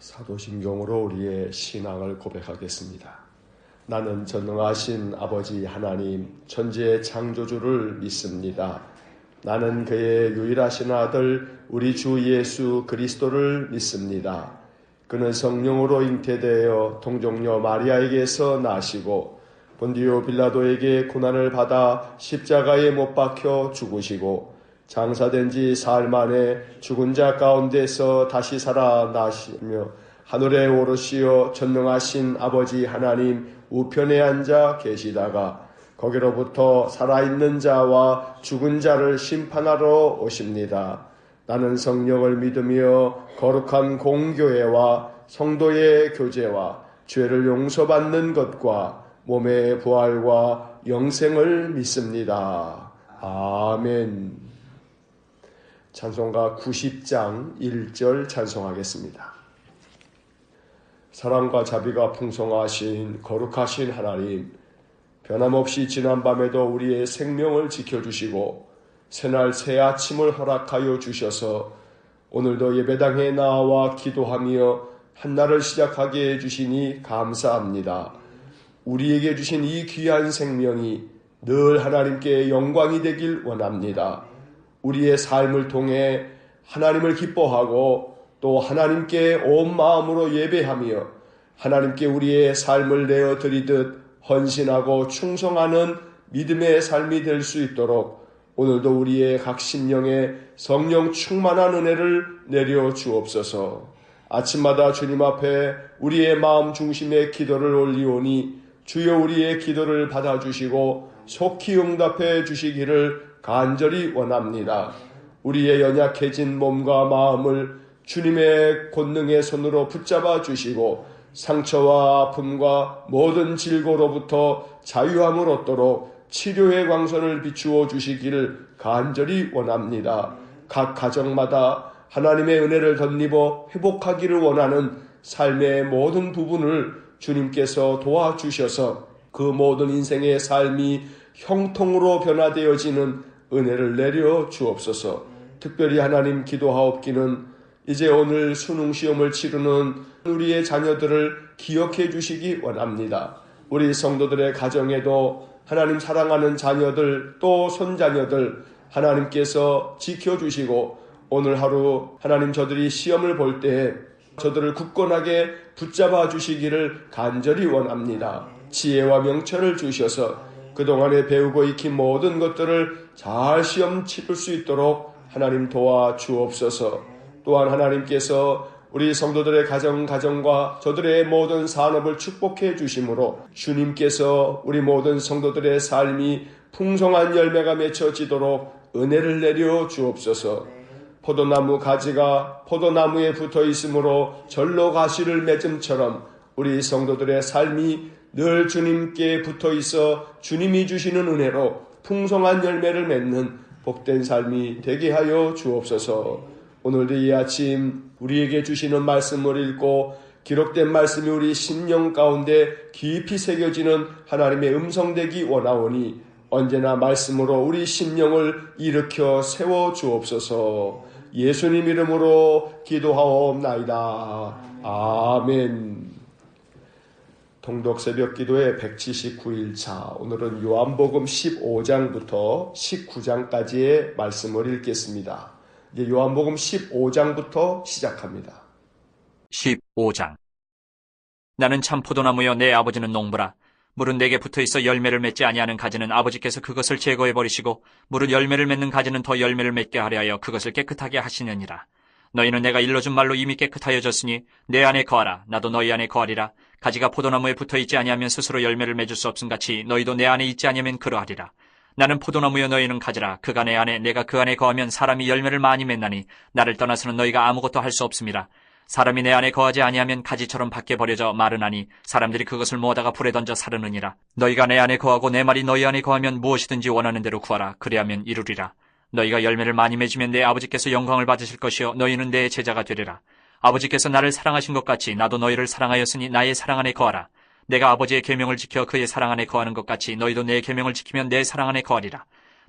사도신경으로 우리의 신앙을 고백하겠습니다. 나는 전능하신 아버지 하나님 천지의 창조주를 믿습니다. 나는 그의 유일하신 아들 우리 주 예수 그리스도를 믿습니다. 그는 성령으로 잉태되어 동정녀 마리아에게서 나시고 본디오 빌라도에게 고난을 받아 십자가에 못 박혀 죽으시고 장사된 지 사흘 만에 죽은 자 가운데서 다시 살아나시며 하늘에 오르시어 전능하신 아버지 하나님 우편에 앉아 계시다가 거기로부터 살아있는 자와 죽은 자를 심판하러 오십니다. 나는 성령을 믿으며 거룩한 공교회와 성도의 교제와 죄를 용서받는 것과 몸의 부활과 영생을 믿습니다. 아멘. 찬송가 90장 1절 찬송하겠습니다. 사랑과 자비가 풍성하신 거룩하신 하나님, 변함없이 지난밤에도 우리의 생명을 지켜주시고 새날 새 아침을 허락하여 주셔서 오늘도 예배당에 나와 기도하며 한날을 시작하게 해주시니 감사합니다. 우리에게 주신 이 귀한 생명이 늘 하나님께 영광이 되길 원합니다. 우리의 삶을 통해 하나님을 기뻐하고 또 하나님께 온 마음으로 예배하며 하나님께 우리의 삶을 내어드리듯 헌신하고 충성하는 믿음의 삶이 될 수 있도록 오늘도 우리의 각 심령에 성령 충만한 은혜를 내려 주옵소서. 아침마다 주님 앞에 우리의 마음 중심의 기도를 올리오니 주여 우리의 기도를 받아주시고 속히 응답해 주시기를 간절히 원합니다. 우리의 연약해진 몸과 마음을 주님의 권능의 손으로 붙잡아 주시고 상처와 아픔과 모든 질고로부터 자유함을 얻도록 치료의 광선을 비추어 주시기를 간절히 원합니다. 각 가정마다 하나님의 은혜를 덧입어 회복하기를 원하는 삶의 모든 부분을 주님께서 도와주셔서 그 모든 인생의 삶이 형통으로 변화되어지는 은혜를 내려 주옵소서. 특별히 하나님 기도하옵기는 이제 오늘 수능시험을 치르는 우리의 자녀들을 기억해 주시기 원합니다. 우리 성도들의 가정에도 하나님 사랑하는 자녀들 또 손자녀들 하나님께서 지켜주시고 오늘 하루 하나님 저들이 시험을 볼 때 저들을 굳건하게 붙잡아 주시기를 간절히 원합니다. 지혜와 명철을 주셔서 그동안에 배우고 익힌 모든 것들을 잘 시험 치를 수 있도록 하나님 도와주옵소서. 또한 하나님께서 우리 성도들의 가정과 저들의 모든 산업을 축복해 주심으로 주님께서 우리 모든 성도들의 삶이 풍성한 열매가 맺혀지도록 은혜를 내려 주옵소서. 포도나무 가지가 포도나무에 붙어 있으므로 절로 가시를 맺음처럼 우리 성도들의 삶이 늘 주님께 붙어 있어 주님이 주시는 은혜로 풍성한 열매를 맺는 복된 삶이 되게 하여 주옵소서. 오늘도 이 아침 우리에게 주시는 말씀을 읽고 기록된 말씀이 우리 심령 가운데 깊이 새겨지는 하나님의 음성 되기 원하오니 언제나 말씀으로 우리 심령을 일으켜 세워 주옵소서. 예수님 이름으로 기도하옵나이다. 아멘. 통독 새벽 기도의 179일차, 오늘은 요한복음 15장부터 19장까지의 말씀을 읽겠습니다. 이제 요한복음 15장부터 시작합니다. 15장. 나는 참 포도나무여 내 아버지는 농부라. 물은 내게 붙어있어 열매를 맺지 아니하는 가지는 아버지께서 그것을 제거해버리시고 물은 열매를 맺는 가지는 더 열매를 맺게 하려 하여 그것을 깨끗하게 하시느니라. 너희는 내가 일러준 말로 이미 깨끗하여졌으니 내 안에 거하라. 나도 너희 안에 거하리라. 가지가 포도나무에 붙어있지 아니하면 스스로 열매를 맺을 수 없음같이 너희도 내 안에 있지 아니하면 그러하리라. 나는 포도나무여 너희는 가지라. 그가 내 안에 내가 그 안에 거하면 사람이 열매를 많이 맺나니 나를 떠나서는 너희가 아무것도 할 수 없음이라. 사람이 내 안에 거하지 아니하면 가지처럼 밖에 버려져 마르나니 사람들이 그것을 모아다가 불에 던져 사르느니라. 너희가 내 안에 거하고 내 말이 너희 안에 거하면 무엇이든지 원하는 대로 구하라. 그리하면 이루리라. 너희가 열매를 많이 맺으면 내 아버지께서 영광을 받으실 것이요 너희는 내 제자가 되리라. 아버지께서 나를 사랑하신 것 같이 나도 너희를 사랑하였으니 나의 사랑 안에 거하라. 내가 아버지의 계명을 지켜 그의 사랑 안에 거하는 것 같이 너희도 내 계명을 지키면 내 사랑 안에 거하리라.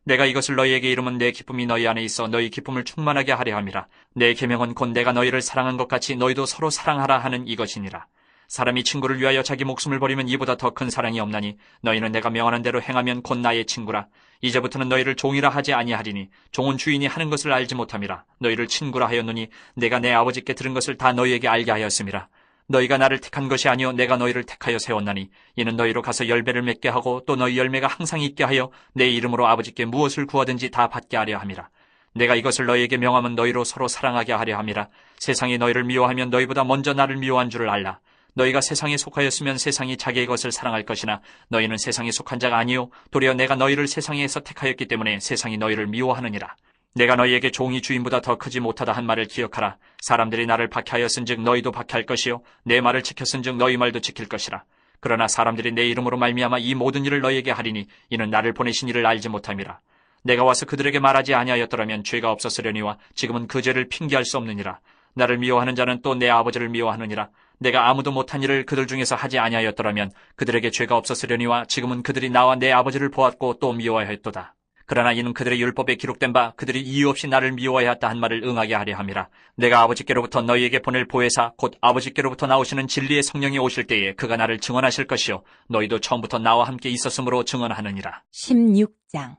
내가 이것을 너희에게 이름은 내 기쁨이 너희 안에 있어 너희 기쁨을 충만하게 하려 함이라. 내 계명은 곧 내가 너희를 사랑한 것 같이 너희도 서로 사랑하라 하는 이것이니라. 사람이 친구를 위하여 자기 목숨을 버리면 이보다 더 큰 사랑이 없나니 너희는 내가 명하는 대로 행하면 곧 나의 친구라. 이제부터는 너희를 종이라 하지 아니하리니 종은 주인이 하는 것을 알지 못함이라. 너희를 친구라 하였노니 내가 내 아버지께 들은 것을 다 너희에게 알게 하였음이라. 너희가 나를 택한 것이 아니요 내가 너희를 택하여 세웠나니 이는 너희로 가서 열매를 맺게 하고 또 너희 열매가 항상 있게 하여 내 이름으로 아버지께 무엇을 구하든지 다 받게 하려 함이라. 내가 이것을 너희에게 명하면 너희로 서로 사랑하게 하려 함이라. 세상이 너희를 미워하면 너희보다 먼저 나를 미워한 줄을 알라. 너희가 세상에 속하였으면 세상이 자기의 것을 사랑할 것이나 너희는 세상에 속한 자가 아니요 도리어 내가 너희를 세상에서 택하였기 때문에 세상이 너희를 미워하느니라. 내가 너희에게 종이 주인보다 더 크지 못하다 한 말을 기억하라. 사람들이 나를 박해하였은즉 너희도 박해할 것이요 내 말을 지켰은즉 너희 말도 지킬 것이라. 그러나 사람들이 내 이름으로 말미암아 이 모든 일을 너희에게 하리니 이는 나를 보내신 이를 알지 못함이라. 내가 와서 그들에게 말하지 아니하였더라면 죄가 없었으려니와 지금은 그 죄를 핑계할 수 없느니라. 나를 미워하는 자는 또 내 아버지를 미워하느니라. 내가 아무도 못한 일을 그들 중에서 하지 아니하였더라면 그들에게 죄가 없었으려니와 지금은 그들이 나와 내 아버지를 보았고 또 미워하였도다. 그러나 이는 그들의 율법에 기록된 바 그들이 이유 없이 나를 미워하였다 한 말을 응하게 하려 함이라. 내가 아버지께로부터 너희에게 보낼 보혜사 곧 아버지께로부터 나오시는 진리의 성령이 오실 때에 그가 나를 증언하실 것이요 너희도 처음부터 나와 함께 있었으므로 증언하느니라. 16장.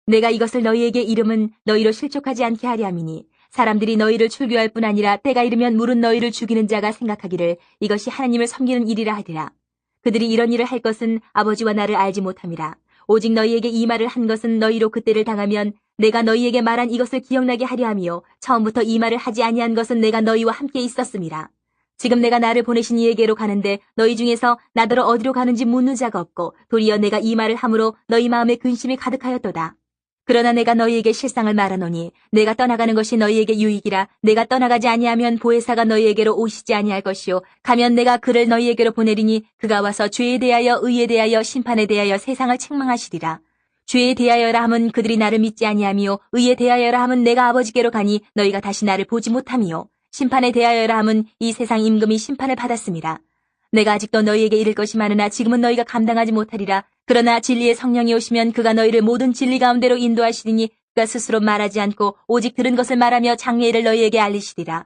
내가 이것을 너희에게 이름은 너희로 실족하지 않게 하려 함이니 사람들이 너희를 출교할 뿐 아니라 때가 이르면 물은 너희를 죽이는 자가 생각하기를 이것이 하나님을 섬기는 일이라 하리라. 그들이 이런 일을 할 것은 아버지와 나를 알지 못함이라. 오직 너희에게 이 말을 한 것은 너희로 그때를 당하면 내가 너희에게 말한 이것을 기억나게 하려 함이요 처음부터 이 말을 하지 아니한 것은 내가 너희와 함께 있었음이라. 지금 내가 나를 보내신 이에게로 가는데 너희 중에서 나더러 어디로 가는지 묻는 자가 없고 도리어 내가 이 말을 함으로 너희 마음에 근심이 가득하였도다. 그러나 내가 너희에게 실상을 말하노니 내가 떠나가는 것이 너희에게 유익이라. 내가 떠나가지 아니하면 보혜사가 너희에게로 오시지 아니할 것이요 가면 내가 그를 너희에게로 보내리니 그가 와서 죄에 대하여 의에 대하여 심판에 대하여 세상을 책망하시리라. 죄에 대하여라 함은 그들이 나를 믿지 아니하미요 의에 대하여라 함은 내가 아버지께로 가니 너희가 다시 나를 보지 못함이요 심판에 대하여라 함은 이 세상 임금이 심판을 받았습니다. 내가 아직도 너희에게 이를 것이 많으나 지금은 너희가 감당하지 못하리라. 그러나 진리의 성령이 오시면 그가 너희를 모든 진리 가운데로 인도하시리니 그가 스스로 말하지 않고 오직 들은 것을 말하며 장래일을 너희에게 알리시리라.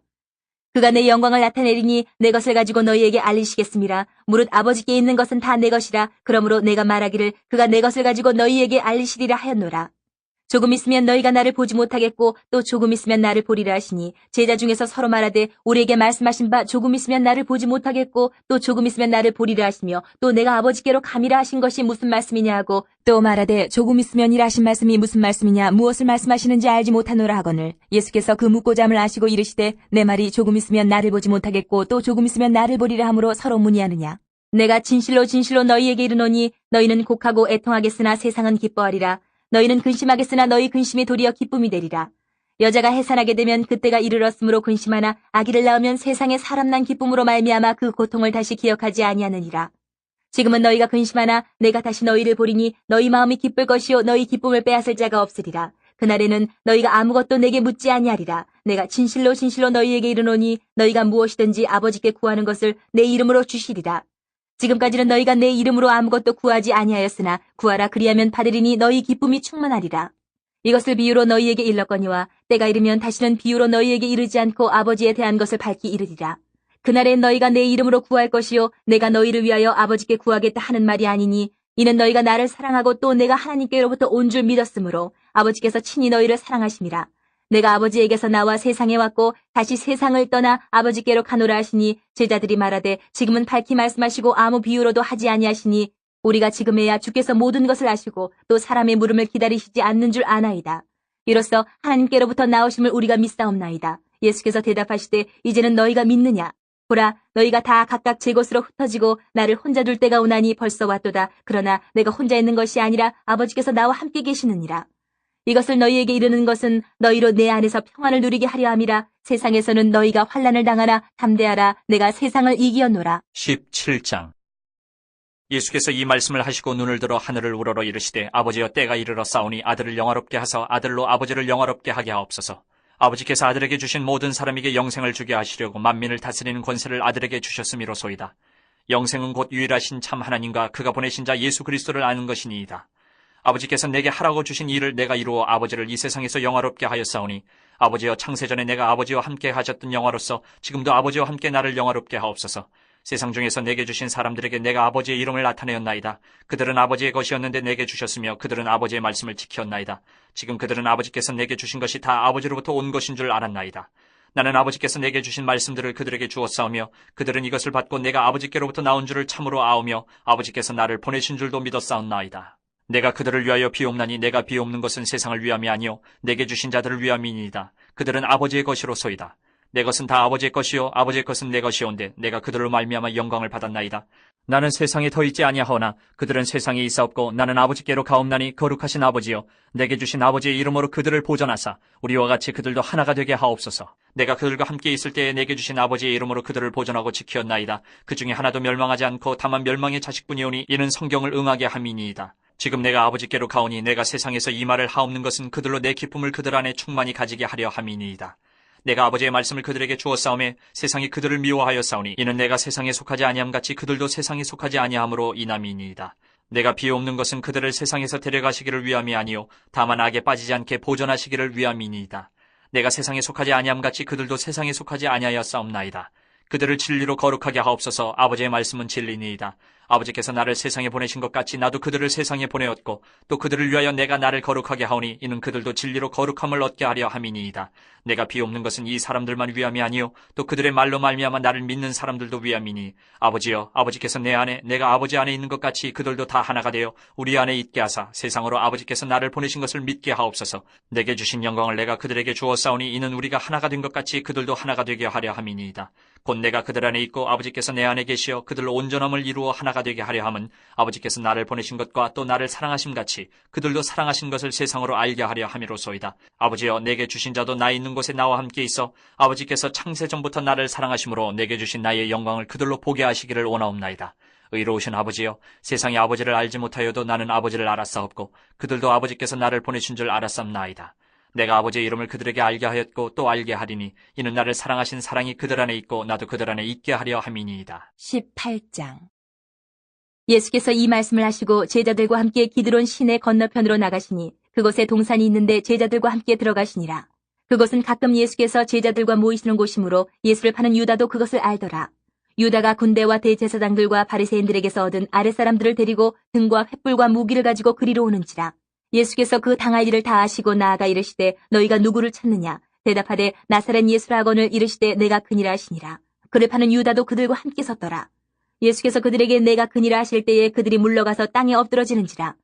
그가 내 영광을 나타내리니 내 것을 가지고 너희에게 알리시겠습니다. 무릇 아버지께 있는 것은 다 내 것이라. 그러므로 내가 말하기를 그가 내 것을 가지고 너희에게 알리시리라 하였노라. 조금 있으면 너희가 나를 보지 못하겠고 또 조금 있으면 나를 보리라 하시니 제자 중에서 서로 말하되 우리에게 말씀하신 바 조금 있으면 나를 보지 못하겠고 또 조금 있으면 나를 보리라 하시며 또 내가 아버지께로 감이라 하신 것이 무슨 말씀이냐 하고 또 말하되 조금 있으면이라 하신 말씀이 무슨 말씀이냐 무엇을 말씀하시는지 알지 못하노라 하거늘 예수께서 그 묻고자 함을 아시고 이르시되 내 말이 조금 있으면 나를 보지 못하겠고 또 조금 있으면 나를 보리라 하므로 서로 문의하느냐. 내가 진실로 진실로 너희에게 이르노니 너희는 곡하고 애통하겠으나 세상은 기뻐하리라. 너희는 근심하겠으나 너희 근심이 도리어 기쁨이 되리라. 여자가 해산하게 되면 그때가 이르렀으므로 근심하나 아기를 낳으면 세상에 사람 난 기쁨으로 말미암아 그 고통을 다시 기억하지 아니하느니라. 지금은 너희가 근심하나 내가 다시 너희를 보리니 너희 마음이 기쁠 것이요 너희 기쁨을 빼앗을 자가 없으리라. 그날에는 너희가 아무것도 내게 묻지 아니하리라. 내가 진실로 진실로 너희에게 이르노니 너희가 무엇이든지 아버지께 구하는 것을 내 이름으로 주시리라. 지금까지는 너희가 내 이름으로 아무것도 구하지 아니하였으나 구하라 그리하면 받으리니 너희 기쁨이 충만하리라. 이것을 비유로 너희에게 일렀거니와 때가 이르면 다시는 비유로 너희에게 이르지 않고 아버지에 대한 것을 밝히 이르리라. 그날엔 너희가 내 이름으로 구할 것이요 내가 너희를 위하여 아버지께 구하겠다 하는 말이 아니니 이는 너희가 나를 사랑하고 또 내가 하나님께로부터 온 줄 믿었으므로 아버지께서 친히 너희를 사랑하심이라. 내가 아버지에게서 나와 세상에 왔고 다시 세상을 떠나 아버지께로 가노라 하시니 제자들이 말하되 지금은 밝히 말씀하시고 아무 비유로도 하지 아니하시니 우리가 지금에야 주께서 모든 것을 아시고 또 사람의 물음을 기다리시지 않는 줄 아나이다. 이로써 하나님께로부터 나오심을 우리가 믿사옵나이다. 예수께서 대답하시되 이제는 너희가 믿느냐? 보라 너희가 다 각각 제 곳으로 흩어지고 나를 혼자 둘 때가 오나니 벌써 왔도다. 그러나 내가 혼자 있는 것이 아니라 아버지께서 나와 함께 계시느니라. 이것을 너희에게 이르는 것은 너희로 내 안에서 평안을 누리게 하려 함이라. 세상에서는 너희가 환난을 당하나 담대하라. 내가 세상을 이기었노라. 17장. 예수께서 이 말씀을 하시고 눈을 들어 하늘을 우러러 이르시되 아버지여 때가 이르러 싸우니 아들을 영화롭게 하사 아들로 아버지를 영화롭게 하게 하옵소서. 아버지께서 아들에게 주신 모든 사람에게 영생을 주게 하시려고 만민을 다스리는 권세를 아들에게 주셨음이로소이다. 영생은 곧 유일하신 참 하나님과 그가 보내신 자 예수 그리스도를 아는 것이니이다. 아버지께서 내게 하라고 주신 일을 내가 이루어 아버지를 이 세상에서 영화롭게 하였사오니 아버지여 창세전에 내가 아버지와 함께 하셨던 영화로서 지금도 아버지와 함께 나를 영화롭게 하옵소서. 세상 중에서 내게 주신 사람들에게 내가 아버지의 이름을 나타내었나이다. 그들은 아버지의 것이었는데 내게 주셨으며 그들은 아버지의 말씀을 지켰나이다. 지금 그들은 아버지께서 내게 주신 것이 다 아버지로부터 온 것인 줄 알았나이다. 나는 아버지께서 내게 주신 말씀들을 그들에게 주었사오며 그들은 이것을 받고 내가 아버지께로부터 나온 줄을 참으로 아오며 아버지께서 나를 보내신 줄도 믿었사옵나이다. 내가 그들을 위하여 비옵나니 내가 비옵는 것은 세상을 위함이 아니요 내게 주신 자들을 위함이니이다. 그들은 아버지의 것이로소이다. 내 것은 다 아버지의 것이요 아버지의 것은 내 것이온데 내가 그들로 말미암아 영광을 받았나이다. 나는 세상에 더 있지 아니하오나 그들은 세상에 있사옵고 나는 아버지께로 가옵나니 거룩하신 아버지여 내게 주신 아버지의 이름으로 그들을 보존하사 우리와 같이 그들도 하나가 되게 하옵소서. 내가 그들과 함께 있을 때에 내게 주신 아버지의 이름으로 그들을 보존하고 지키었나이다. 그 중에 하나도 멸망하지 않고 다만 멸망의 자식뿐이오니 이는 성경을 응하게 함이니이다. 지금 내가 아버지께로 가오니 내가 세상에서 이 말을 하옵는 것은 그들로 내 기쁨을 그들 안에 충만히 가지게 하려 함이니이다. 내가 아버지의 말씀을 그들에게 주었사오매 세상이 그들을 미워하였사오니 이는 내가 세상에 속하지 아니함같이 그들도 세상에 속하지 아니함으로 인함이니이다. 내가 비옵는 것은 그들을 세상에서 데려가시기를 위함이 아니요 다만 악에 빠지지 않게 보존하시기를 위함이니이다. 내가 세상에 속하지 아니함같이 그들도 세상에 속하지 아니하였사옵나이다. 그들을 진리로 거룩하게 하옵소서. 아버지의 말씀은 진리니이다. 아버지께서 나를 세상에 보내신 것 같이 나도 그들을 세상에 보내었고 또 그들을 위하여 내가 나를 거룩하게 하오니 이는 그들도 진리로 거룩함을 얻게 하려 함이니이다. 내가 비옵는 것은 이 사람들만 위함이 아니요 또 그들의 말로 말미암아 나를 믿는 사람들도 위함이니 아버지여 아버지께서 내 안에 내가 아버지 안에 있는 것 같이 그들도 다 하나가 되어 우리 안에 있게 하사 세상으로 아버지께서 나를 보내신 것을 믿게 하옵소서. 내게 주신 영광을 내가 그들에게 주었사오니 이는 우리가 하나가 된 것 같이 그들도 하나가 되게 하려 함이니이다. 곧 내가 그들 안에 있고 아버지께서 내 안에 계시어 그들로 온전함을 이루어 하나가 되게 하려 함은 아버지께서 나를 보내신 것과 또 나를 사랑하심 같이 그들도 사랑하신 것을 세상으로 알게 하려 함이로소이다. 아버지여 내게 주신 자도 나 있는 곳에 나와 함께 있어 아버지께서 창세전부터 나를 사랑하심으로 내게 주신 나의 영광을 그들로 보게 하시기를 원하옵나이다. 의로우신 아버지여 세상이 아버지를 알지 못하여도 나는 아버지를 알았사옵고 그들도 아버지께서 나를 보내신 줄 알았사옵나이다. 내가 아버지의 이름을 그들에게 알게 하였고 또 알게 하리니 이는 나를 사랑하신 사랑이 그들 안에 있고 나도 그들 안에 있게 하려 함이니이다. 18장. 예수께서 이 말씀을 하시고 제자들과 함께 기드론 시내 건너편으로 나가시니 그곳에 동산이 있는데 제자들과 함께 들어가시니라. 그곳은 가끔 예수께서 제자들과 모이시는 곳이므로 예수를 파는 유다도 그것을 알더라. 유다가 군대와 대제사장들과 바리새인들에게서 얻은 아랫사람들을 데리고 등과 횃불과 무기를 가지고 그리로 오는지라. 예수께서 그 당할 일을 다 아시고 나아가 이르시되 너희가 누구를 찾느냐? 대답하되 나사렛 예수라 하거늘 이르시되 내가 그니라 하시니라. 그를 파는 유다도 그들과 함께 섰더라. 예수께서 그들에게 내가 그니라 하실 때에 그들이 물러가서 땅에 엎드러지는지라.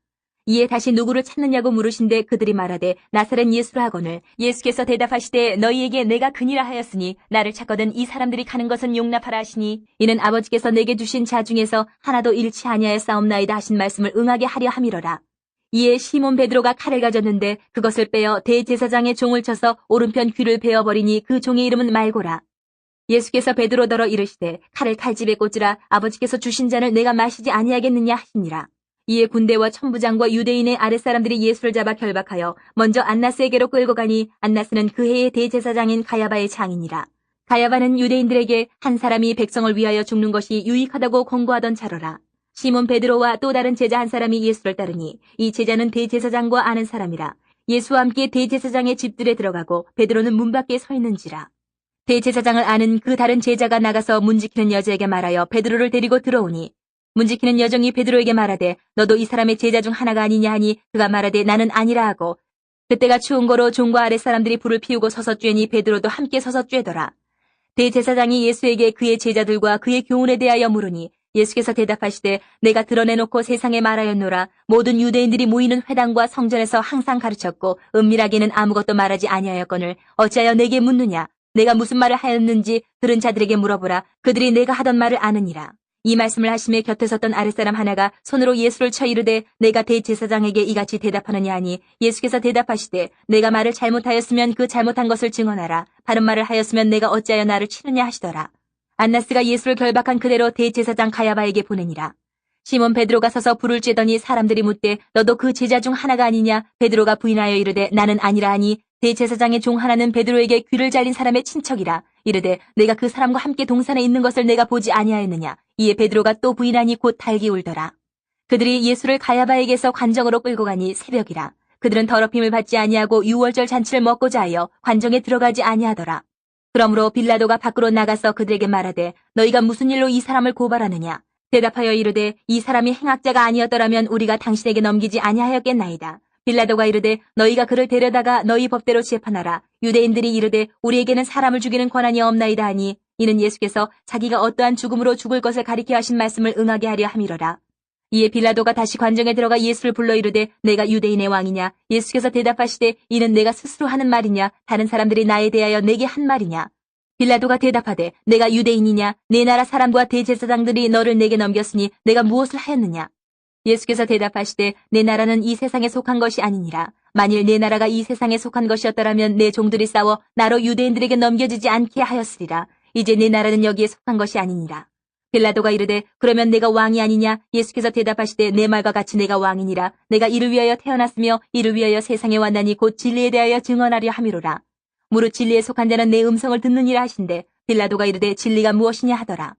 이에 다시 누구를 찾느냐고 물으신데 그들이 말하되 나사렛 예수라 하거늘 예수께서 대답하시되 너희에게 내가 그니라 하였으니 나를 찾거든 이 사람들이 가는 것은 용납하라 하시니 이는 아버지께서 내게 주신 자 중에서 하나도 잃지 아니하였사옵나이다 하신 말씀을 응하게 하려 함이로라. 이에 시몬 베드로가 칼을 가졌는데 그것을 빼어 대제사장의 종을 쳐서 오른편 귀를 베어버리니 그 종의 이름은 말고라. 예수께서 베드로더러 이르시되 칼을 칼집에 꽂으라. 아버지께서 주신 잔을 내가 마시지 아니하겠느냐 하시니라. 이에 군대와 천부장과 유대인의 아랫사람들이 예수를 잡아 결박하여 먼저 안나스에게로 끌고 가니 안나스는 그 해의 대제사장인 가야바의 장이니라. 가야바는 유대인들에게 한 사람이 백성을 위하여 죽는 것이 유익하다고 권고하던 자로라. 시몬 베드로와 또 다른 제자 한 사람이 예수를 따르니 이 제자는 대제사장과 아는 사람이라. 예수와 함께 대제사장의 집들에 들어가고 베드로는 문 밖에 서 있는지라. 대제사장을 아는 그 다른 제자가 나가서 문지키는 여자에게 말하여 베드로를 데리고 들어오니 문지키는 여종이 베드로에게 말하되 너도 이 사람의 제자 중 하나가 아니냐 하니 그가 말하되 나는 아니라 하고 그때가 추운 거로 종과 아랫사람들이 불을 피우고 서서 쬐니 베드로도 함께 서서 쬐더라. 대제사장이 예수에게 그의 제자들과 그의 교훈에 대하여 물으니 예수께서 대답하시되 내가 드러내놓고 세상에 말하였노라. 모든 유대인들이 모이는 회당과 성전에서 항상 가르쳤고 은밀하게는 아무것도 말하지 아니하였거늘 어찌하여 내게 묻느냐. 내가 무슨 말을 하였는지 들은 자들에게 물어보라. 그들이 내가 하던 말을 아느니라. 이 말씀을 하심에 곁에 섰던 아랫사람 하나가 손으로 예수를 쳐 이르되 내가 대제사장에게 이같이 대답하느냐 하니 예수께서 대답하시되 내가 말을 잘못하였으면 그 잘못한 것을 증언하라. 바른 말을 하였으면 내가 어찌하여 나를 치느냐 하시더라. 안나스가 예수를 결박한 그대로 대제사장 가야바에게 보내니라. 시몬 베드로가 서서 불을 쬐더니 사람들이 묻되 너도 그 제자 중 하나가 아니냐? 베드로가 부인하여 이르되 나는 아니라 하니 대제사장의 종 하나는 베드로에게 귀를 잘린 사람의 친척이라. 이르되 내가 그 사람과 함께 동산에 있는 것을 내가 보지 아니하였느냐? 이에 베드로가 또 부인하니 곧 달기 울더라. 그들이 예수를 가야바에게서 관정으로 끌고 가니 새벽이라. 그들은 더럽힘을 받지 아니하고 유월절 잔치를 먹고자 하여 관정에 들어가지 아니하더라. 그러므로 빌라도가 밖으로 나가서 그들에게 말하되 너희가 무슨 일로 이 사람을 고발하느냐. 대답하여 이르되 이 사람이 행악자가 아니었더라면 우리가 당신에게 넘기지 아니하였겠나이다. 빌라도가 이르되 너희가 그를 데려다가 너희 법대로 재판하라. 유대인들이 이르되 우리에게는 사람을 죽이는 권한이 없나이다 하니 이는 예수께서 자기가 어떠한 죽음으로 죽을 것을 가리켜 하신 말씀을 응하게 하려 함이로라. 이에 빌라도가 다시 관정에 들어가 예수를 불러 이르되 내가 유대인의 왕이냐. 예수께서 대답하시되 이는 내가 스스로 하는 말이냐 다른 사람들이 나에 대하여 내게 한 말이냐. 빌라도가 대답하되 내가 유대인이냐. 내 나라 사람과 대제사장들이 너를 내게 넘겼으니 내가 무엇을 하였느냐. 예수께서 대답하시되 내 나라는 이 세상에 속한 것이 아니니라. 만일 내 나라가 이 세상에 속한 것이었더라면 내 종들이 싸워 나로 유대인들에게 넘겨지지 않게 하였으리라. 이제 내 나라는 여기에 속한 것이 아니니라. 빌라도가 이르되 그러면 내가 왕이 아니냐. 예수께서 대답하시되 내 말과 같이 내가 왕이니라. 내가 이를 위하여 태어났으며 이를 위하여 세상에 왔나니 곧 진리에 대하여 증언하려 함이로라. 무릇 진리에 속한 자는 내 음성을 듣느니라 하신대 빌라도가 이르되 진리가 무엇이냐 하더라.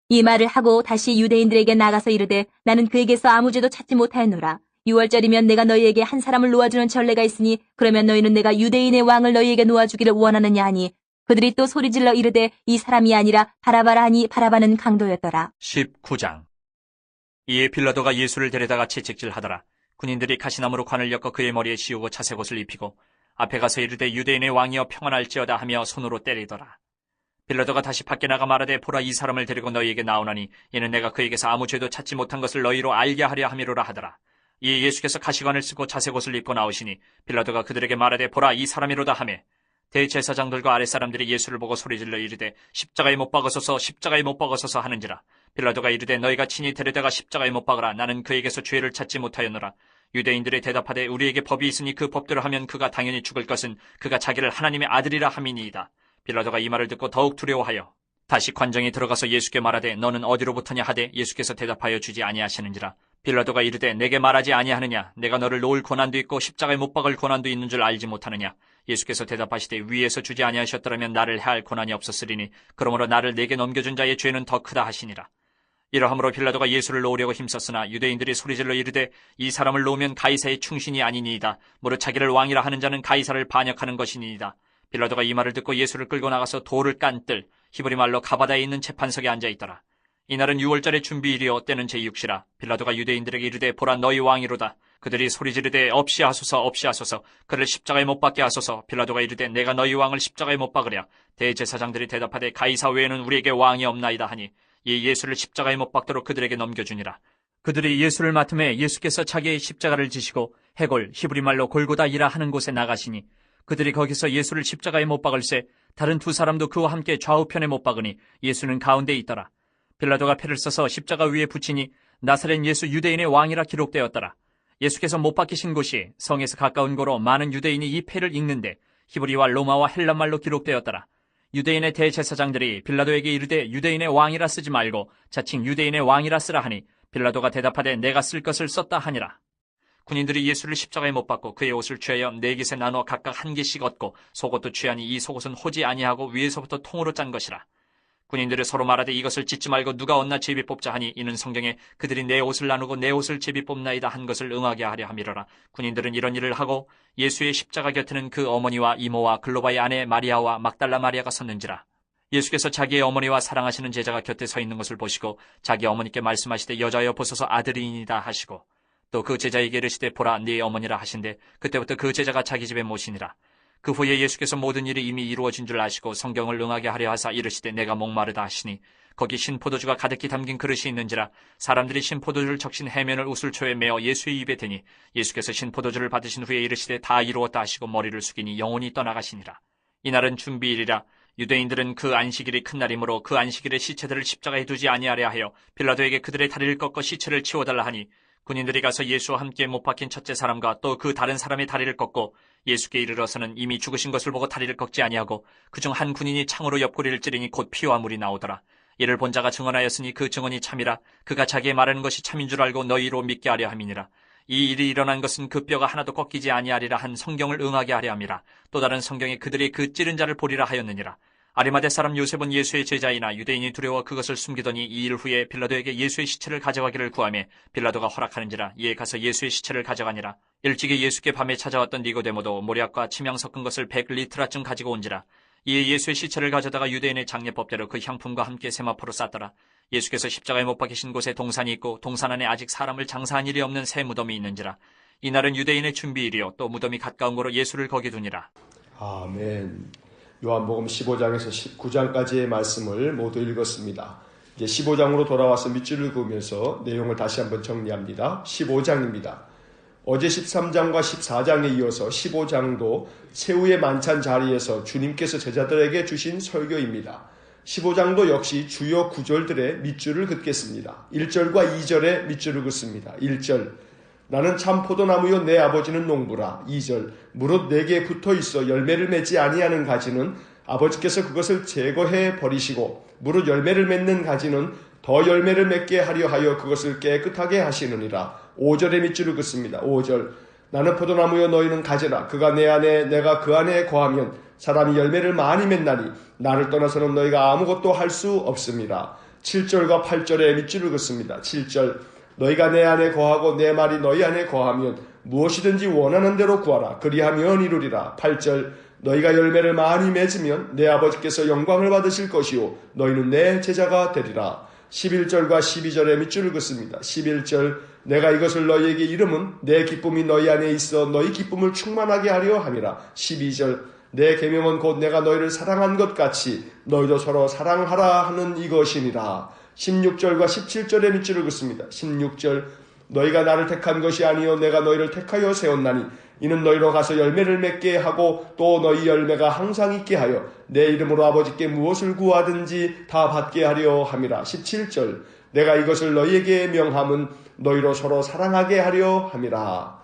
이 말을 하고 다시 유대인들에게 나가서 이르되 나는 그에게서 아무 죄도 찾지 못하였노라. 6월절이면 내가 너희에게 한 사람을 놓아주는 전례가 있으니 그러면 너희는 내가 유대인의 왕을 너희에게 놓아주기를 원하느냐 하니 그들이 또 소리질러 이르되 이 사람이 아니라 바라바라 하니 바라바는 강도였더라. 19장. 이에 빌라도가 예수를 데려다가 채찍질하더라. 군인들이 가시나무로 관을 엮어 그의 머리에 씌우고 자색옷을 입히고 앞에 가서 이르되 유대인의 왕이여 평안할지어다 하며 손으로 때리더라. 빌라도가 다시 밖에 나가 말하되 보라 이 사람을 데리고 너희에게 나오나니 이는 내가 그에게서 아무 죄도 찾지 못한 것을 너희로 알게 하려 함이로라 하더라. 이에 예수께서 가시관을 쓰고 자색옷을 입고 나오시니 빌라도가 그들에게 말하되 보라 이 사람이로다 하매 대제사장들과 아랫사람들이 예수를 보고 소리질러 이르되 십자가에 못 박으소서 십자가에 못 박으소서 하는지라. 빌라도가 이르되 너희가 친히 데려다가 십자가에 못 박으라. 나는 그에게서 죄를 찾지 못하였노라. 유대인들이 대답하되 우리에게 법이 있으니 그 법대로 하면 그가 당연히 죽을 것은 그가 자기를 하나님의 아들이라 함이니이다. 빌라도가 이 말을 듣고 더욱 두려워하여 다시 관정에 들어가서 예수께 말하되 너는 어디로부터냐 하되 예수께서 대답하여 주지 아니하시는지라. 빌라도가 이르되 내게 말하지 아니하느냐. 내가 너를 놓을 고난도 있고 십자가에 못 박을 고난도 있는 줄 알지 못하느냐. 예수께서 대답하시되 위에서 주지 아니하셨더라면 나를 해할 고난이 없었으리니 그러므로 나를 내게 넘겨준 자의 죄는 더 크다 하시니라. 이러함으로 빌라도가 예수를 놓으려고 힘썼으나 유대인들이 소리질러 이르되 이 사람을 놓으면 가이사의 충신이 아니니이다. 무릇 자기를 왕이라 하는 자는 가이사를 반역하는 것이니이다. 빌라도가 이 말을 듣고 예수를 끌고 나가서 돌을 깐 뜰 히브리 말로 가바다에 있는 재판석에 앉아 있더라. 이날은 유월절의 준비일이요 때는 제6시라. 빌라도가 유대인들에게 이르되 보라 너희 왕이로다. 그들이 소리 지르되 없이 하소서 없이 하소서 그를 십자가에 못 박게 하소서. 빌라도가 이르되 내가 너희 왕을 십자가에 못 박으랴. 대제사장들이 대답하되 가이사 외에는 우리에게 왕이 없나이다 하니 이 예수를 십자가에 못 박도록 그들에게 넘겨주니라. 그들이 예수를 맡음에 예수께서 자기의 십자가를 지시고 해골 히브리 말로 골고다이라 하는 곳에 나가시니 그들이 거기서 예수를 십자가에 못 박을새 다른 두 사람도 그와 함께 좌우편에 못 박으니 예수는 가운데 있더라. 빌라도가 패를 써서 십자가 위에 붙이니 나사렛 예수 유대인의 왕이라 기록되었더라. 예수께서 못 박히신 곳이 성에서 가까운 고로 많은 유대인이 이 패를 읽는데 히브리와 로마와 헬란말로 기록되었더라. 유대인의 대제사장들이 빌라도에게 이르되 유대인의 왕이라 쓰지 말고 자칭 유대인의 왕이라 쓰라 하니 빌라도가 대답하되 내가 쓸 것을 썼다 하니라. 군인들이 예수를 십자가에 못 박고 그의 옷을 취하여 네 깃에 나누어 각각 한 개씩 얻고 속옷도 취하니 이 속옷은 호지 아니하고 위에서부터 통으로 짠 것이라. 군인들이 서로 말하되 이것을 찢지 말고 누가 얻나 제비 뽑자 하니 이는 성경에 그들이 내 옷을 나누고 내 옷을 제비 뽑나이다 한 것을 응하게 하려 함이로라. 군인들은 이런 일을 하고 예수의 십자가 곁에는 그 어머니와 이모와 글로바의 아내 마리아와 막달라 마리아가 섰는지라. 예수께서 자기의 어머니와 사랑하시는 제자가 곁에 서 있는 것을 보시고 자기 어머니께 말씀하시되 여자여 보소서 아들이니이다 하시고 또 그 제자에게 이르시되 보라 네 어머니라 하신대 그때부터 그 제자가 자기 집에 모시니라. 그 후에 예수께서 모든 일이 이미 이루어진 줄 아시고 성경을 응하게 하려 하사 이르시되 내가 목마르다 하시니 거기 신포도주가 가득히 담긴 그릇이 있는지라. 사람들이 신포도주를 적신 해면을 우슬초에 메어 예수의 입에 대니 예수께서 신포도주를 받으신 후에 이르시되 다 이루었다 하시고 머리를 숙이니 영혼이 떠나가시니라. 이날은 준비일이라. 유대인들은 그 안식일이 큰 날이므로 그 안식일에 시체들을 십자가에 두지 아니하려 하여 빌라도에게 그들의 다리를 꺾어 시체를 치워달라 하니 군인들이 가서 예수와 함께 못 박힌 첫째 사람과 또 그 다른 사람의 다리를 꺾고 예수께 이르러서는 이미 죽으신 것을 보고 다리를 꺾지 아니하고 그중 한 군인이 창으로 옆구리를 찌르니 곧 피와 물이 나오더라. 이를 본 자가 증언하였으니 그 증언이 참이라. 그가 자기의 말하는 것이 참인 줄 알고 너희로 믿게 하려 함이니라. 이 일이 일어난 것은 그 뼈가 하나도 꺾이지 아니하리라 한 성경을 응하게 하려 함이라. 또 다른 성경에 그들이 그 찌른 자를 보리라 하였느니라. 아리마대 사람 요셉은 예수의 제자이나 유대인이 두려워 그것을 숨기더니 2일 후에 빌라도에게 예수의 시체를 가져가기를 구하며 빌라도가 허락하는지라 이에 가서 예수의 시체를 가져가니라. 일찍이 예수께 밤에 찾아왔던 니고데모도 모략과 침향 섞은 것을 100리트라쯤 가지고 온지라. 이에 예수의 시체를 가져다가 유대인의 장례법대로 그 향품과 함께 세마포로 쌌더라. 예수께서 십자가에 못 박히신 곳에 동산이 있고 동산 안에 아직 사람을 장사한 일이 없는 새 무덤이 있는지라. 이날은 유대인의 준비일이요 또 무덤이 가까운 거로 예수를 거기 두니라. 아멘. 요한복음 15장에서 19장까지의 말씀을 모두 읽었습니다. 이제 15장으로 돌아와서 밑줄을 그으면서 내용을 다시 한번 정리합니다. 15장입니다. 어제 13장과 14장에 이어서 15장도 새우의 만찬 자리에서 주님께서 제자들에게 주신 설교입니다. 15장도 역시 주요 구절들의 밑줄을 긋겠습니다. 1절과 2절에 밑줄을 긋습니다. 1절 나는 참 포도나무요 내 아버지는 농부라. 2절 무릇 내게 붙어있어 열매를 맺지 아니하는 가지는 아버지께서 그것을 제거해 버리시고 무릇 열매를 맺는 가지는 더 열매를 맺게 하려 하여 그것을 깨끗하게 하시느니라. 5절에 밑줄을 긋습니다. 5절 나는 포도나무요 너희는 가지라. 그가 내 안에 내가 그 안에 거하면 사람이 열매를 많이 맺나니 나를 떠나서는 너희가 아무것도 할 수 없습니다. 7절과 8절에 밑줄을 긋습니다. 7절 너희가 내 안에 거하고 내 말이 너희 안에 거하면 무엇이든지 원하는 대로 구하라. 그리하면 이루리라. 8절 너희가 열매를 많이 맺으면 내 아버지께서 영광을 받으실 것이요 너희는 내 제자가 되리라. 11절과 12절에 밑줄을 긋습니다. 11절 내가 이것을 너희에게 이름은 내 기쁨이 너희 안에 있어 너희 기쁨을 충만하게 하려 함이라. 12절 내 계명은 곧 내가 너희를 사랑한 것 같이 너희도 서로 사랑하라 하는 이것이니라. 16절과 17절에 밑줄을 긋습니다. 16절 너희가 나를 택한 것이 아니요 내가 너희를 택하여 세웠나니 이는 너희로 가서 열매를 맺게 하고 또 너희 열매가 항상 있게 하여 내 이름으로 아버지께 무엇을 구하든지 다 받게 하려 함이라. 17절 내가 이것을 너희에게 명함은 너희로 서로 사랑하게 하려 함이라.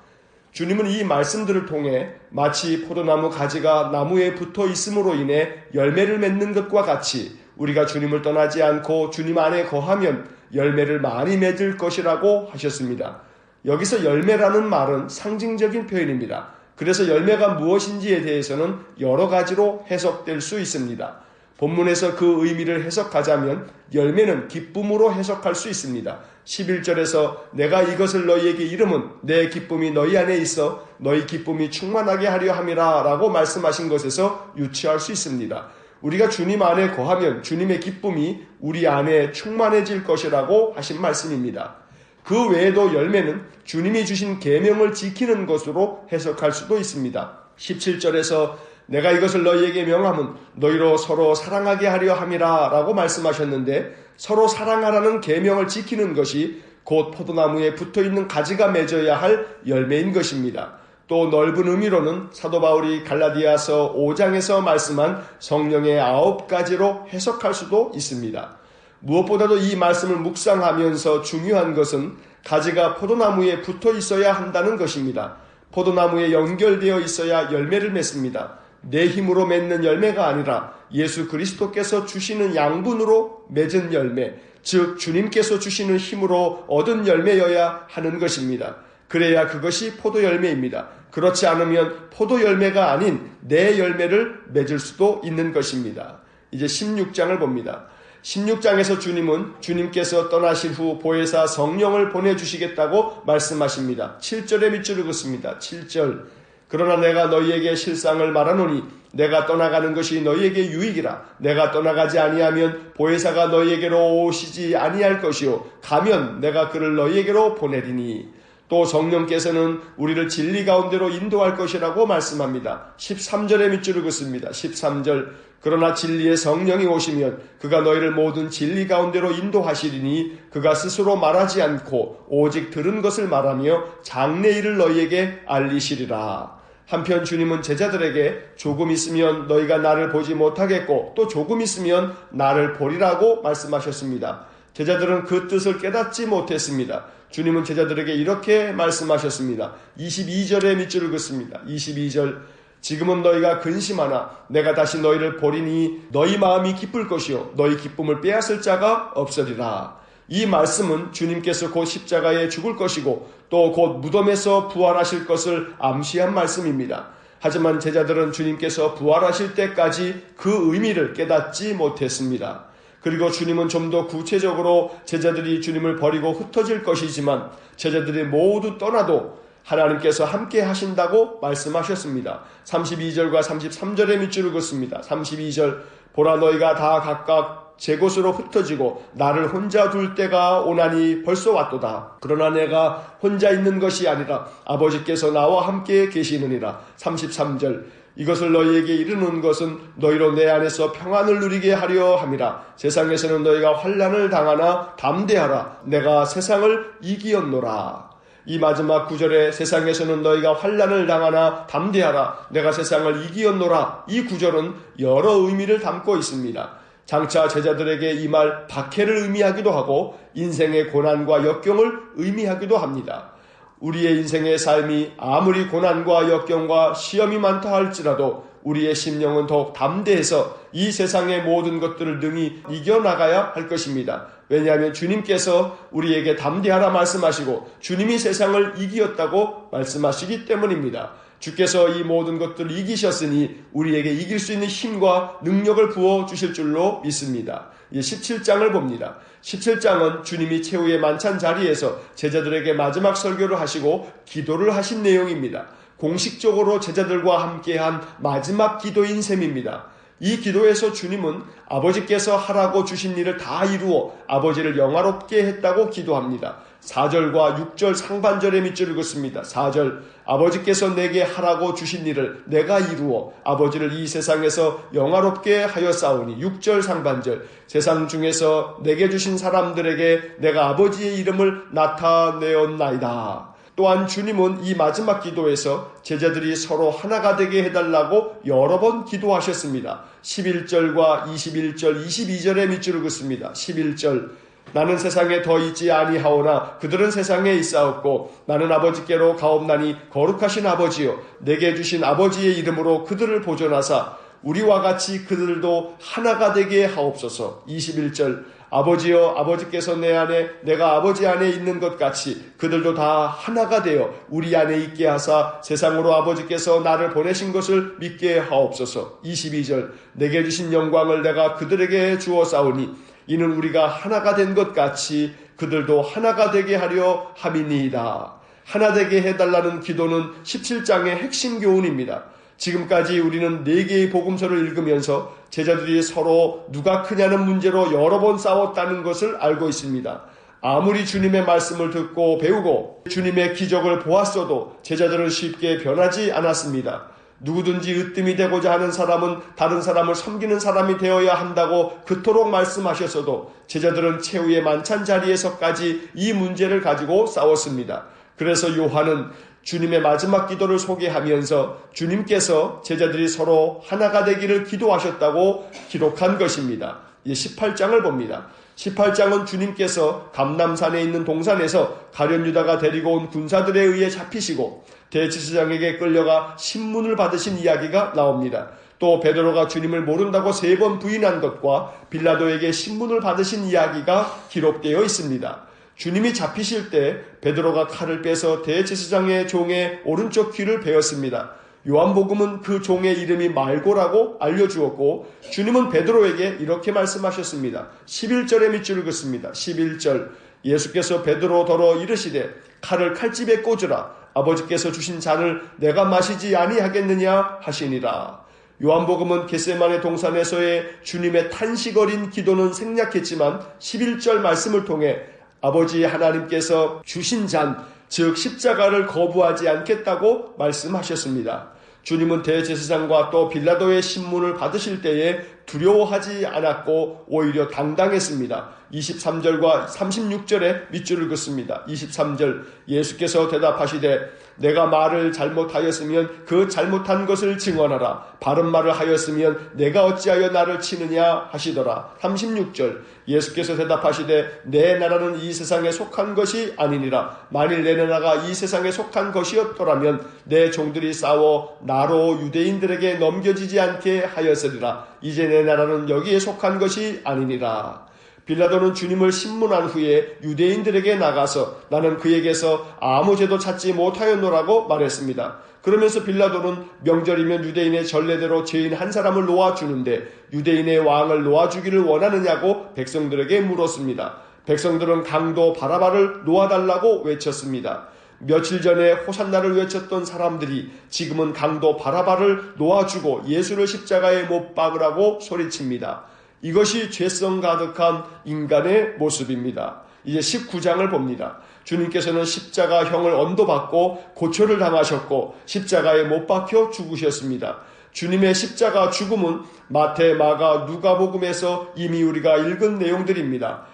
주님은 이 말씀들을 통해 마치 포도나무 가지가 나무에 붙어 있음으로 인해 열매를 맺는 것과 같이 우리가 주님을 떠나지 않고 주님 안에 거하면 열매를 많이 맺을 것이라고 하셨습니다. 여기서 열매라는 말은 상징적인 표현입니다. 그래서 열매가 무엇인지에 대해서는 여러 가지로 해석될 수 있습니다. 본문에서 그 의미를 해석하자면 열매는 기쁨으로 해석할 수 있습니다. 11절에서 내가 이것을 너희에게 이름은 내 기쁨이 너희 안에 있어 너희 기쁨이 충만하게 하려 함이라 라고 말씀하신 것에서 유추할 수 있습니다. 우리가 주님 안에 거하면 주님의 기쁨이 우리 안에 충만해질 것이라고 하신 말씀입니다. 그 외에도 열매는 주님이 주신 계명을 지키는 것으로 해석할 수도 있습니다. 17절에서 내가 이것을 너희에게 명함은 너희로 서로 사랑하게 하려 함이라 라고 말씀하셨는데 서로 사랑하라는 계명을 지키는 것이 곧 포도나무에 붙어있는 가지가 맺어야 할 열매인 것입니다. 또 넓은 의미로는 사도 바울이 갈라디아서 5장에서 말씀한 성령의 9가지로 해석할 수도 있습니다. 무엇보다도 이 말씀을 묵상하면서 중요한 것은 가지가 포도나무에 붙어 있어야 한다는 것입니다. 포도나무에 연결되어 있어야 열매를 맺습니다. 내 힘으로 맺는 열매가 아니라 예수 그리스도께서 주시는 양분으로 맺은 열매, 즉 주님께서 주시는 힘으로 얻은 열매여야 하는 것입니다. 그래야 그것이 포도 열매입니다. 그렇지 않으면 포도 열매가 아닌 내 열매를 맺을 수도 있는 것입니다. 이제 16장을 봅니다. 16장에서 주님은 주님께서 떠나신 후 보혜사 성령을 보내주시겠다고 말씀하십니다. 7절에 밑줄을 긋습니다. 7절 그러나 내가 너희에게 실상을 말하노니 내가 떠나가는 것이 너희에게 유익이라. 내가 떠나가지 아니하면 보혜사가 너희에게로 오시지 아니할 것이요 가면 내가 그를 너희에게로 보내리니. 또 성령께서는 우리를 진리 가운데로 인도할 것이라고 말씀합니다. 13절에 밑줄을 긋습니다. 13절 그러나 진리의 성령이 오시면 그가 너희를 모든 진리 가운데로 인도하시리니 그가 스스로 말하지 않고 오직 들은 것을 말하며 장래일을 너희에게 알리시리라. 한편 주님은 제자들에게 조금 있으면 너희가 나를 보지 못하겠고 또 조금 있으면 나를 보리라고 말씀하셨습니다. 제자들은 그 뜻을 깨닫지 못했습니다. 주님은 제자들에게 이렇게 말씀하셨습니다. 22절에 밑줄을 긋습니다. 22절 지금은 너희가 근심하나 내가 다시 너희를 보리니 너희 마음이 기쁠 것이요 너희 기쁨을 빼앗을 자가 없으리라. 이 말씀은 주님께서 곧 십자가에 죽을 것이고 또 곧 무덤에서 부활하실 것을 암시한 말씀입니다. 하지만 제자들은 주님께서 부활하실 때까지 그 의미를 깨닫지 못했습니다. 그리고 주님은 좀 더 구체적으로 제자들이 주님을 버리고 흩어질 것이지만 제자들이 모두 떠나도 하나님께서 함께 하신다고 말씀하셨습니다. 32절과 33절의 밑줄을 긋습니다. 32절 보라 너희가 다 각각 제 곳으로 흩어지고 나를 혼자 둘 때가 오나니 벌써 왔도다. 그러나 내가 혼자 있는 것이 아니라 아버지께서 나와 함께 계시느니라. 33절 이것을 너희에게 이르는 것은 너희로 내 안에서 평안을 누리게 하려 함이라. 세상에서는 너희가 환난을 당하나 담대하라. 내가 세상을 이기었노라. 이 마지막 구절에 세상에서는 너희가 환난을 당하나 담대하라. 내가 세상을 이기었노라. 이 구절은 여러 의미를 담고 있습니다. 장차 제자들에게 이 말 박해를 의미하기도 하고 인생의 고난과 역경을 의미하기도 합니다. 우리의 인생의 삶이 아무리 고난과 역경과 시험이 많다 할지라도 우리의 심령은 더욱 담대해서 이 세상의 모든 것들을 능히 이겨나가야 할 것입니다. 왜냐하면 주님께서 우리에게 담대하라 말씀하시고 주님이 세상을 이기었다고 말씀하시기 때문입니다. 주께서 이 모든 것들을 이기셨으니 우리에게 이길 수 있는 힘과 능력을 부어주실 줄로 믿습니다. 17장을 봅니다. 17장은 주님이 최후의 만찬 자리에서 제자들에게 마지막 설교를 하시고 기도를 하신 내용입니다. 공식적으로 제자들과 함께한 마지막 기도인 셈입니다. 이 기도에서 주님은 아버지께서 하라고 주신 일을 다 이루어 아버지를 영화롭게 했다고 기도합니다. 4절과 6절 상반절의 밑줄을 긋습니다. 4절 아버지께서 내게 하라고 주신 일을 내가 이루어 아버지를 이 세상에서 영화롭게 하였사오니. 6절 상반절 세상 중에서 내게 주신 사람들에게 내가 아버지의 이름을 나타내었나이다. 또한 주님은 이 마지막 기도에서 제자들이 서로 하나가 되게 해달라고 여러 번 기도하셨습니다. 11절과 21절, 22절의 밑줄을 긋습니다. 11절 나는 세상에 더 있지 아니하오나 그들은 세상에 있사옵고 나는 아버지께로 가옵나니 거룩하신 아버지여 내게 주신 아버지의 이름으로 그들을 보존하사 우리와 같이 그들도 하나가 되게 하옵소서. 21절 아버지여 아버지께서 내 안에 내가 아버지 안에 있는 것 같이 그들도 다 하나가 되어 우리 안에 있게 하사 세상으로 아버지께서 나를 보내신 것을 믿게 하옵소서. 22절 내게 주신 영광을 내가 그들에게 주었사오니 이는 우리가 하나가 된 것 같이 그들도 하나가 되게 하려 함이니이다. 하나 되게 해달라는 기도는 17장의 핵심 교훈입니다. 지금까지 우리는 4개의 복음서를 읽으면서 제자들이 서로 누가 크냐는 문제로 여러 번 싸웠다는 것을 알고 있습니다. 아무리 주님의 말씀을 듣고 배우고 주님의 기적을 보았어도 제자들은 쉽게 변하지 않았습니다. 누구든지 으뜸이 되고자 하는 사람은 다른 사람을 섬기는 사람이 되어야 한다고 그토록 말씀하셨어도 제자들은 최후의 만찬 자리에서까지 이 문제를 가지고 싸웠습니다. 그래서 요한은 주님의 마지막 기도를 소개하면서 주님께서 제자들이 서로 하나가 되기를 기도하셨다고 기록한 것입니다. 18장을 봅니다. 18장은 주님께서 감람산에 있는 동산에서 가룟 유다가 데리고 온 군사들에 의해 잡히시고 대제사장에게 끌려가 신문을 받으신 이야기가 나옵니다. 또 베드로가 주님을 모른다고 3번 부인한 것과 빌라도에게 신문을 받으신 이야기가 기록되어 있습니다. 주님이 잡히실 때 베드로가 칼을 빼서 대제사장의 종의 오른쪽 귀를 베었습니다. 요한복음은 그 종의 이름이 말고라고 알려주었고 주님은 베드로에게 이렇게 말씀하셨습니다. 11절의 밑줄을 긋습니다. 11절 예수께서 베드로더러 이르시되 칼을 칼집에 꽂으라. 아버지께서 주신 잔을 내가 마시지 아니하겠느냐 하시니라. 요한복음은 겟세마네 동산에서의 주님의 탄식 어린 기도는 생략했지만 11절 말씀을 통해 아버지 하나님께서 주신 잔, 즉 십자가를 거부하지 않겠다고 말씀하셨습니다. 주님은 대제사장과 또 빌라도의 신문을 받으실 때에 두려워하지 않았고 오히려 당당했습니다. 23절과 36절에 밑줄을 긋습니다. 23절 예수께서 대답하시되 내가 말을 잘못하였으면 그 잘못한 것을 증언하라. 바른 말을 하였으면 내가 어찌하여 나를 치느냐 하시더라. 36절 예수께서 대답하시되 내 나라는 이 세상에 속한 것이 아니니라. 만일 내 나라가 이 세상에 속한 것이었더라면 내 종들이 싸워 나로 유대인들에게 넘겨지지 않게 하였으리라. 이제 내 나라는 여기에 속한 것이 아니니라. 빌라도는 주님을 신문한 후에 유대인들에게 나가서 나는 그에게서 아무 죄도 찾지 못하였노라고 말했습니다. 그러면서 빌라도는 명절이면 유대인의 전례대로 죄인 한 사람을 놓아주는데 유대인의 왕을 놓아주기를 원하느냐고 백성들에게 물었습니다. 백성들은 강도 바라바를 놓아달라고 외쳤습니다. 며칠 전에 호산나를 외쳤던 사람들이 지금은 강도 바라바를 놓아주고 예수를 십자가에 못 박으라고 소리칩니다. 이것이 죄성 가득한 인간의 모습입니다. 이제 19장을 봅니다. 주님께서는 십자가형을 언도받고 고초를 당하셨고 십자가에 못 박혀 죽으셨습니다. 주님의 십자가 죽음은 마태, 마가, 누가복음에서 이미 우리가 읽은 내용들입니다.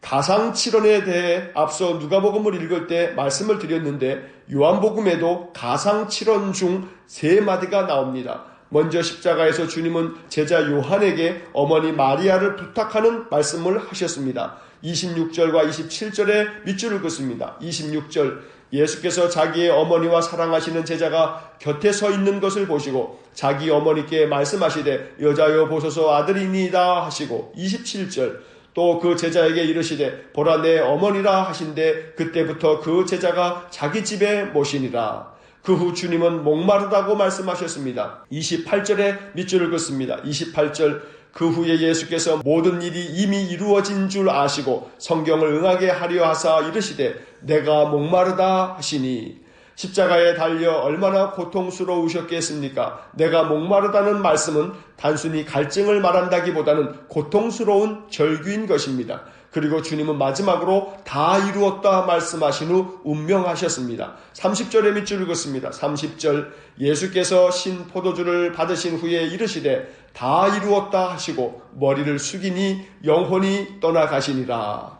가상칠언에 대해 앞서 누가복음을 읽을 때 말씀을 드렸는데 요한복음에도 가상칠언 중 3마디가 나옵니다. 먼저 십자가에서 주님은 제자 요한에게 어머니 마리아를 부탁하는 말씀을 하셨습니다. 26절과 27절에 밑줄을 긋습니다. 26절 예수께서 자기의 어머니와 사랑하시는 제자가 곁에 서 있는 것을 보시고 자기 어머니께 말씀하시되 여자여 보소서 아들이니이다 하시고 27절 또 그 제자에게 이르시되 보라 내 어머니라 하신데 그때부터 그 제자가 자기 집에 모시니라. 그 후 주님은 목마르다고 말씀하셨습니다. 28절에 밑줄을 긋습니다. 28절 그 후에 예수께서 모든 일이 이미 이루어진 줄 아시고 성경을 응하게 하려 하사 이르시되 내가 목마르다 하시니 십자가에 달려 얼마나 고통스러우셨겠습니까? 내가 목마르다는 말씀은 단순히 갈증을 말한다기보다는 고통스러운 절규인 것입니다. 그리고 주님은 마지막으로 다 이루었다 말씀하신 후 운명하셨습니다. 30절에 밑줄을 긋습니다. 30절 예수께서 신 포도주를 받으신 후에 이르시되 다 이루었다 하시고 머리를 숙이니 영혼이 떠나가시니라.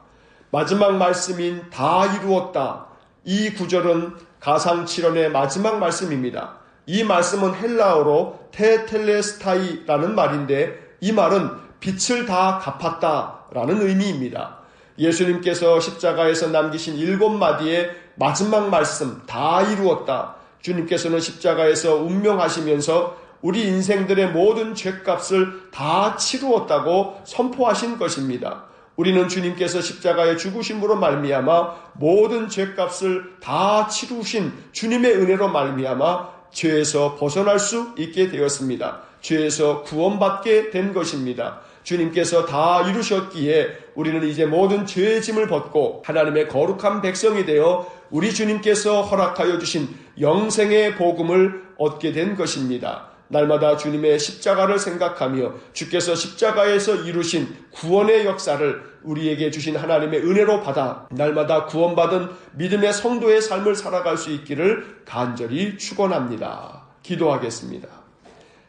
마지막 말씀인 다 이루었다. 이 구절은 가상칠언의 마지막 말씀입니다. 이 말씀은 헬라어로 테텔레스타이라는 말인데 이 말은 빛을 다 갚았다라는 의미입니다. 예수님께서 십자가에서 남기신 7마디의 마지막 말씀 다 이루었다. 주님께서는 십자가에서 운명하시면서 우리 인생들의 모든 죄값을 다 치루었다고 선포하신 것입니다. 우리는 주님께서 십자가의 죽으심으로 말미암아 모든 죄값을 다 치루신 주님의 은혜로 말미암아 죄에서 벗어날 수 있게 되었습니다. 죄에서 구원받게 된 것입니다. 주님께서 다 이루셨기에 우리는 이제 모든 죄의 짐을 벗고 하나님의 거룩한 백성이 되어 우리 주님께서 허락하여 주신 영생의 복음을 얻게 된 것입니다. 날마다 주님의 십자가를 생각하며 주께서 십자가에서 이루신 구원의 역사를 우리에게 주신 하나님의 은혜로 받아 날마다 구원받은 믿음의 성도의 삶을 살아갈 수 있기를 간절히 축원합니다. 기도하겠습니다.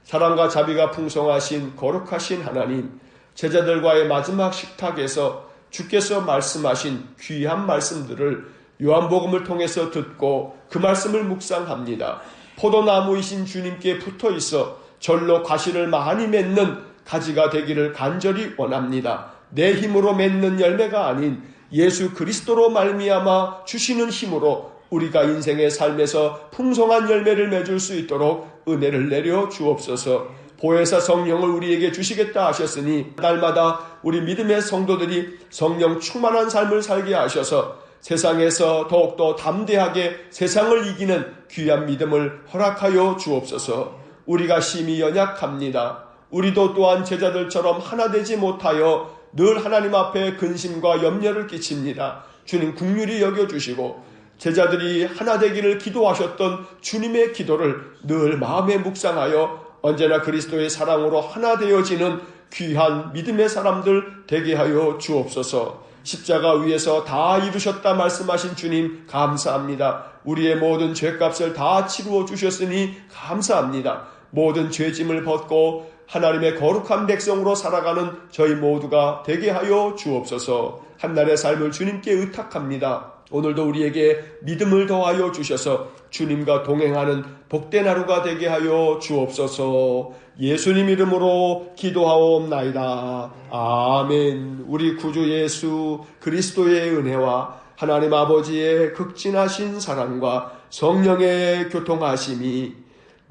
사랑과 자비가 풍성하신 거룩하신 하나님, 제자들과의 마지막 식탁에서 주께서 말씀하신 귀한 말씀들을 요한복음을 통해서 듣고 그 말씀을 묵상합니다. 포도나무이신 주님께 붙어 있어 절로 과실을 많이 맺는 가지가 되기를 간절히 원합니다. 내 힘으로 맺는 열매가 아닌 예수 그리스도로 말미암아 주시는 힘으로 우리가 인생의 삶에서 풍성한 열매를 맺을 수 있도록 은혜를 내려 주옵소서. 보혜사 성령을 우리에게 주시겠다 하셨으니 날마다 우리 믿음의 성도들이 성령 충만한 삶을 살게 하셔서 세상에서 더욱더 담대하게 세상을 이기는 귀한 믿음을 허락하여 주옵소서. 우리가 심히 연약합니다. 우리도 또한 제자들처럼 하나 되지 못하여 늘 하나님 앞에 근심과 염려를 끼칩니다. 주님 긍휼히 여겨주시고 제자들이 하나 되기를 기도하셨던 주님의 기도를 늘 마음에 묵상하여 언제나 그리스도의 사랑으로 하나 되어지는 귀한 믿음의 사람들 되게 하여 주옵소서. 십자가 위에서 다 이루셨다 말씀하신 주님 감사합니다. 우리의 모든 죄값을 다 치루어 주셨으니 감사합니다. 모든 죄짐을 벗고 하나님의 거룩한 백성으로 살아가는 저희 모두가 되게 하여 주옵소서. 한날의 삶을 주님께 의탁합니다. 오늘도 우리에게 믿음을 더하여 주셔서 주님과 동행하는 복된 하루가 되게 하여 주옵소서. 예수님 이름으로 기도하옵나이다. 아멘. 우리 구주 예수 그리스도의 은혜와 하나님 아버지의 극진하신 사랑과 성령의 교통하심이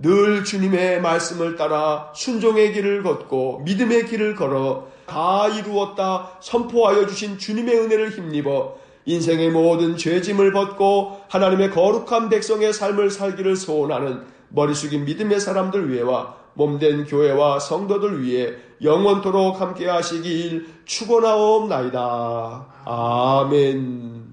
늘 주님의 말씀을 따라 순종의 길을 걷고 믿음의 길을 걸어 다 이루었다 선포하여 주신 주님의 은혜를 힘입어 인생의 모든 죄짐을 벗고 하나님의 거룩한 백성의 삶을 살기를 소원하는 머리 숙인 믿음의 사람들 위해와 몸된 교회와 성도들 위해 영원토록 함께 하시길 축원하옵나이다. 아멘.